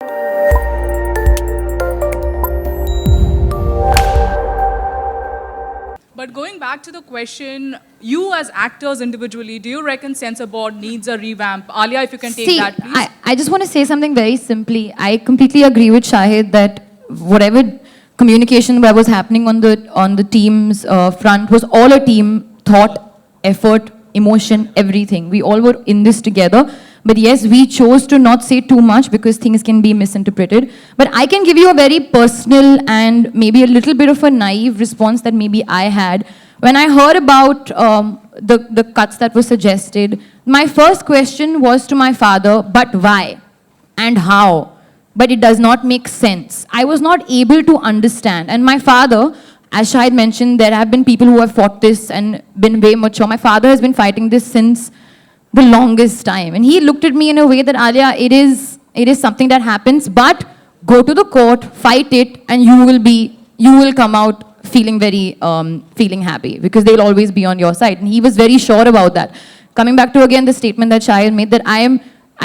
But going back to the question, you as actors individually, do you reckon censor board needs a revamp? Alia, if you can take See, that, please. I just want to say something very simply. I completely agree with Shahid that whatever communication that was happening on the team's front was all a team thought, effort, emotion, everything. We all were in this together. But yes, we chose to not say too much because things can be misinterpreted. But I can give you a very personal and maybe a little bit of a naive response that maybe I had. When I heard about the cuts that were suggested, my first question was to my father, but why and how? But it does not make sense. I was not able to understand. And my father, as Shahid mentioned, there have been people who have fought this and been way mature. My father has been fighting this since the longest time. And he looked at me in a way that, Alia, it is something that happens, but go to the court, fight it, and you will come out feeling feeling happy because they'll always be on your side. And he was very sure about that. Coming back to again the statement that Shahid made that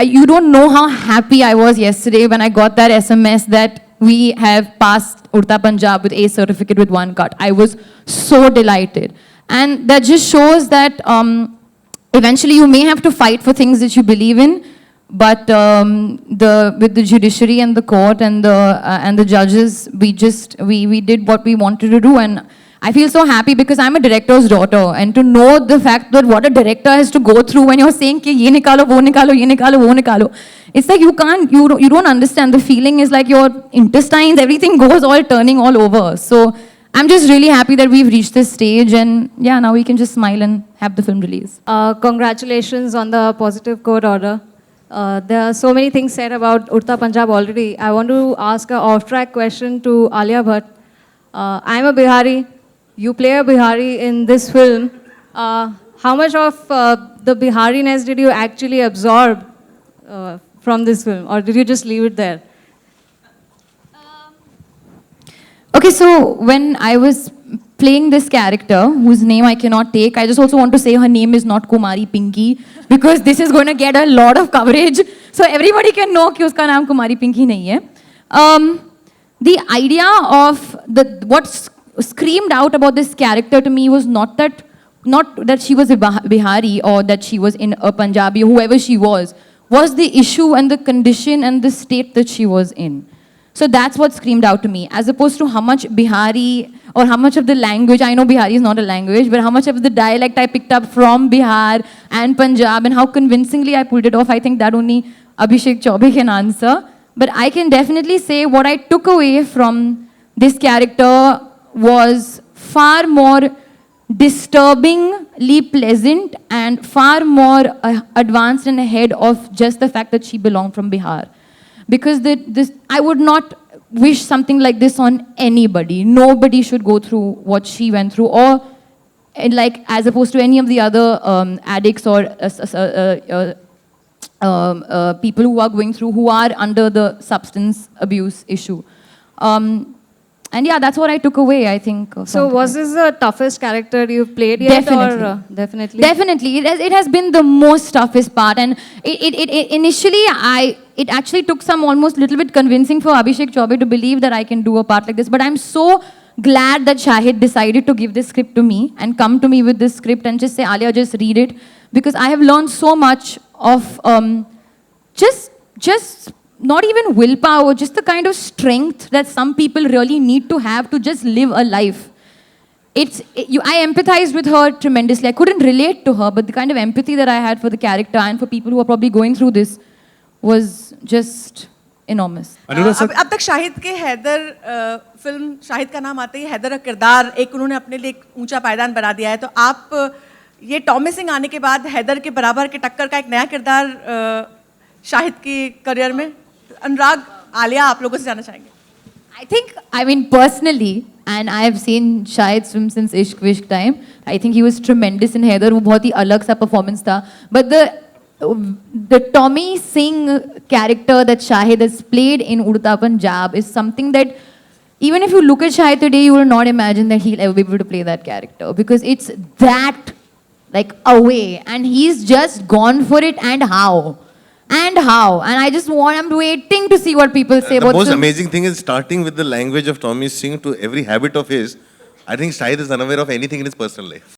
you don't know how happy I was yesterday when I got that SMS that we have passed Udta Punjab with A certificate with 1 cut. I was so delighted. And that just shows that eventually you may have to fight for things that you believe in, but with the judiciary and the court and the judges, we did what we wanted to do. And I feel so happy because I'm a director's daughter, and to know the fact that what a director has to go through when you're saying ki ye nikalo, wo nikalo, ye nikalo, wo nikalo. It's like you don't understand. The feeling is like your intestines, everything goes all turning all over. So I'm just really happy that we've reached this stage, and yeah, now we can just smile and have the film release. Congratulations on the positive court order. There are so many things said about Udta Punjab already. I want to ask an off-track question to Alia Bhatt. I'm a Bihari. You play a Bihari in this film. How much of the Bihariness did you actually absorb from this film, or did you just leave it there? Okay, so when I was playing this character, whose name I cannot take, I just also want to say her name is not Kumari Pinky, because this is going to get a lot of coverage. So everybody can know कि उसका नाम Kumari Pinky नहीं है. The idea of what screamed out about this character to me was not that she was a Bihari or that she was in a Punjabi, whoever she was the issue and the condition and the state that she was in. So that's what screamed out to me, as opposed to how much Bihari or how much of the language, I know Bihari is not a language, but how much of the dialect I picked up from Bihar and Punjab and how convincingly I pulled it off. I think that only Abhishek Chaubey can answer. But I can definitely say what I took away from this character was far more disturbingly pleasant and far more advanced and ahead of just the fact that she belonged from Bihar. Because I would not wish something like this on anybody. Nobody should go through what she went through, or like as opposed to any of the other addicts or people who are going through, who are under the substance abuse issue. And yeah, that's what I took away, I think. So was this the toughest character you've played yet? Definitely. Or, definitely? Definitely. It has been the most toughest part. And initially, it actually took some almost little bit convincing for Abhishek Chaubey to believe that I can do a part like this. But I'm so glad that Shahid decided to give this script to me and come to me with this script and just say, Alia, just read it. Because I have learned so much of just not even willpower, just the kind of strength that some people really need to have to just live a life. I empathized with her tremendously. I couldn't relate to her, but the kind of empathy that I had for the character and for people who are probably going through this was just enormous. अब तक शाहिद के Haider film Shahid का नाम आते ही हैदर का किरदार एक उन्होंने अपने लिए एक ऊंचा पायदान बना दिया है. तो आप ये टॉमी सिंह आने के बाद हैदर के बराबर के टक्कर का एक नया किरदार शाहिद की करियर में. अनुराग, आलिया, आप लोगों से जानना चाहेंगे. I mean, personally, and I have seen Shahid's film since Ishq Vishk time. I think he was tremendous in Haider. वो बहुत ही अलग सा performance था. But the Tommy Singh character that Shahid has played in Udta Punjab is something that even if you look at Shahid today, you will not imagine that he'll ever be able to play that character, because it's that like away, and he's just gone for it. And how? and how. And I'm waiting to see what people say The about most film. amazing thing is starting with the language of Tommy Singh to every habit of his. I think Shahid is unaware of anything in his personal life.